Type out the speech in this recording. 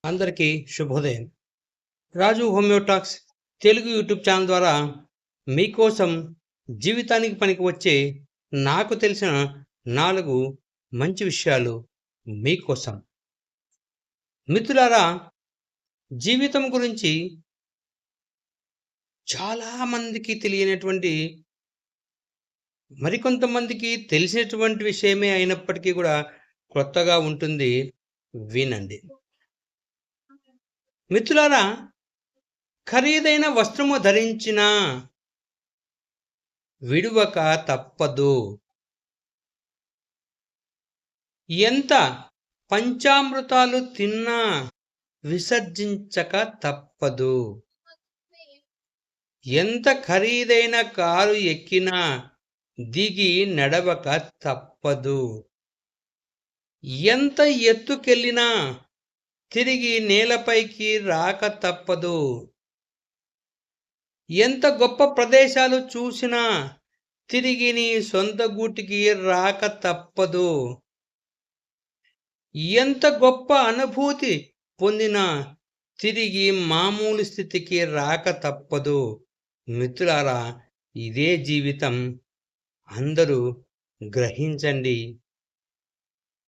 అందరికీ శుభోదయం. రాజు హోమియోటాక్స్ Telugu YouTube channel ద్వారా మీకోసం జీవితానికి పనికి వచ్చే నాకు తెలిసిన 4 మంచి విషయాలు మీకోసం. మిత్రులారా, జీవితం గురించి చాలా మందికి తెలియనటువంటి, మరికొంతమందికి తెలిసినటువంటి విషయమే అయినప్పటికీ కూడా కొత్తగా ఉంటుంది. వినండి. మిత్రులారా, ఖరీదైన వస్త్రము ధరించినా విడువక తప్పదు. ఎంత పంచామృతాలు తిన్నా విసర్జించక తప్పదు. ఎంత ఖరీదైన కారు ఎక్కినా దిగి నడవక తప్పదు. ఎంత ఎత్తుకెళ్ళినా తిరిగి నేలపైకి రాక తప్పదు. ఎంత గొప్ప ప్రదేశాలు చూసినా తిరిగి నీ సొంత గూటికి రాక తప్పదు. ఎంత గొప్ప అనుభూతి పొందినా తిరిగి మామూలు స్థితికి రాక తప్పదు. మిత్రులారా, ఇదే జీవితం. అందరూ గ్రహించండి.